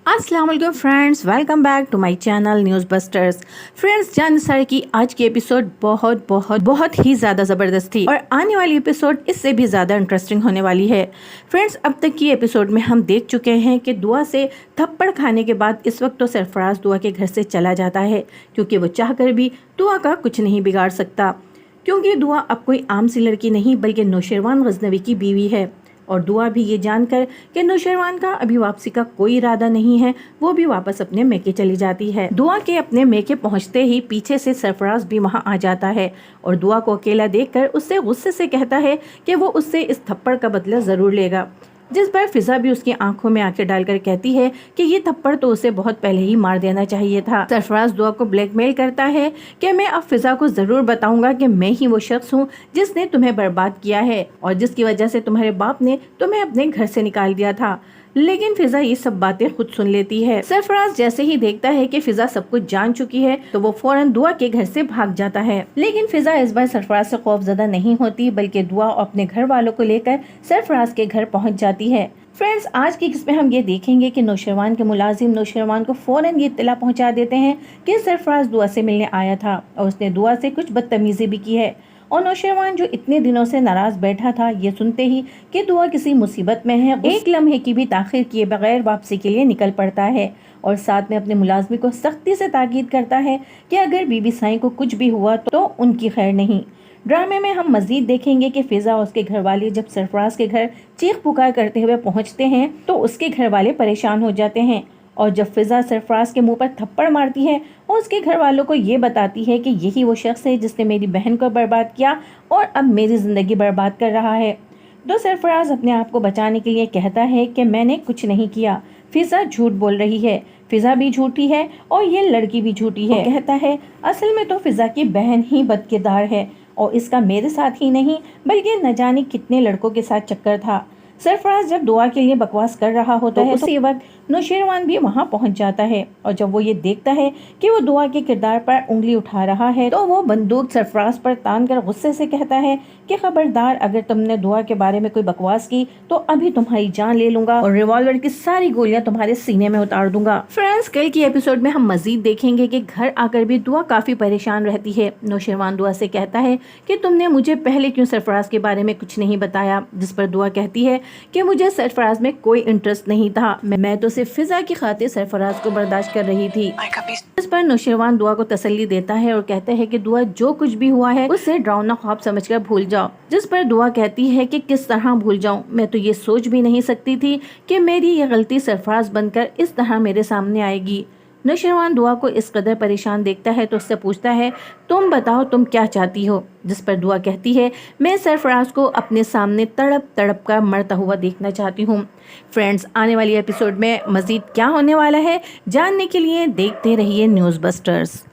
अस्सलाम वालेकुम friends, welcome back to my channel news busters. Friends, जान सारे की आज की एपिसोड बहुत बहुत बहुत ही ज़्यादा ज़बरदस्त थी और आने वाली एपिसोड इससे भी ज़्यादा इंटरेस्टिंग होने वाली है। फ्रेंड्स, अब तक की एपिसोड में हम देख चुके हैं कि दुआ से थप्पड़ खाने के बाद इस वक्त तो सरफराज दुआ के घर से चला जाता है, क्योंकि वो चाहकर भी दुआ का कुछ नहीं बिगाड़ सकता, क्योंकि दुआ अब कोई आम सी लड़की नहीं बल्कि नौशरवान गजनवी की बीवी है। और दुआ भी ये जानकर कि नौशरवान का अभी वापसी का कोई इरादा नहीं है, वो भी वापस अपने मेके चली जाती है। दुआ के अपने मेके पहुंचते ही पीछे से सरफराज भी वहां आ जाता है और दुआ को अकेला देखकर उससे गुस्से से कहता है कि वो उससे इस थप्पड़ का बदला जरूर लेगा। जिस पर फिजा भी उसकी आंखों में आंखें डालकर कहती है कि ये थप्पड़ तो उसे बहुत पहले ही मार देना चाहिए था। सरफराज दुआ को ब्लैकमेल करता है कि मैं अब फिजा को जरूर बताऊंगा कि मैं ही वो शख्स हूँ जिसने तुम्हें बर्बाद किया है और जिसकी वजह से तुम्हारे बाप ने तुम्हें अपने घर से निकाल दिया था। लेकिन फिजा ये सब बातें खुद सुन लेती है। सरफराज जैसे ही देखता है कि फिजा सब कुछ जान चुकी है तो वो फौरन दुआ के घर से भाग जाता है। लेकिन फिजा इस बार सरफराज से खौफजदा नहीं होती, बल्कि दुआ अपने घर वालों को लेकर सरफराज के घर पहुंच जाती है। फ्रेंड्स, आज की किस्म में हम ये देखेंगे कि नौशरवान के मुलाजिम नौशरवान को फौरन ये इत्तला पहुंचा देते हैं कि सरफराज दुआ से मिलने आया था और उसने दुआ से कुछ बदतमीजी भी की है। और नौशरवान जो इतने दिनों से नाराज बैठा था, ये सुनते ही कि दुआ किसी मुसीबत में है, एक लम्हे की भी ताखिर किए बगैर वापसी के लिए निकल पड़ता है और साथ में अपने मुलाजमी को सख्ती से ताकीद करता है कि अगर बीबी साईं को कुछ भी हुआ तो उनकी खैर नहीं। ड्रामे में हम मजीद देखेंगे कि फिजा और उसके घर वाले जब सरफराज के घर चीख पुकार करते हुए पहुंचते हैं तो उसके घर वाले परेशान हो जाते हैं और जब फिजा सरफराज के मुंह पर थप्पड़ मारती है और उसके घर वालों को ये बताती है कि यही वो शख्स है जिसने मेरी बहन को बर्बाद किया और अब मेरी जिंदगी बर्बाद कर रहा है, तो सरफराज अपने आप को बचाने के लिए कहता है कि मैंने कुछ नहीं किया, फिजा झूठ बोल रही है, फिजा भी झूठी है और ये लड़की भी झूठी है। कहता है असल में तो फिजा की बहन ही बदकिरदार है और इसका मेरे साथ ही नहीं बल्कि न जाने कितने लड़कों के साथ चक्कर था। सरफराज जब दुआ के लिए बकवास कर रहा होता है उसी वक्त नौशरवान भी वहां पहुंच जाता है और जब वो ये देखता है कि वो दुआ के किरदार पर उंगली उठा रहा है तो वो बंदूक सरफराज पर तान कर गुस्से से कहता है कि खबरदार, अगर तुमने दुआ के बारे में कोई बकवास की तो अभी तुम्हारी जान ले लूंगा और रिवॉल्वर की सारी गोलियां तुम्हारे सीने में उतार दूंगा। फ्रेंड्स, कल की एपिसोड में हम मजीद देखेंगे कि घर आकर भी दुआ काफी परेशान रहती है। नौशरवान दुआ से कहता है कि तुमने मुझे पहले क्यों सरफराज के बारे में कुछ नहीं बताया, जिस पर दुआ कहती है कि मुझे सरफराज में कोई इंटरेस्ट नहीं था, मैं तो सिर्फ फिजा की खातिर सरफराज को बर्दाश्त कर रही थी। इस पर नौशरवान दुआ को तसल्ली देता है और कहता है कि दुआ जो कुछ भी हुआ है उसे डरावना ख्वाब समझकर भूल जाओ। जिस पर दुआ कहती है कि किस तरह भूल जाऊं, मैं तो ये सोच भी नहीं सकती थी कि मेरी ये गलती सरफराज बनकर इस तरह मेरे सामने आएगी। नौशरवान दुआ को इस कदर परेशान देखता है तो उससे पूछता है तुम बताओ तुम क्या चाहती हो, जिस पर दुआ कहती है मैं सरफराज को अपने सामने तड़प तड़प कर मरता हुआ देखना चाहती हूँ। फ्रेंड्स, आने वाली एपिसोड में मजीद क्या होने वाला है जानने के लिए देखते रहिए न्यूज़ बस्टर्स।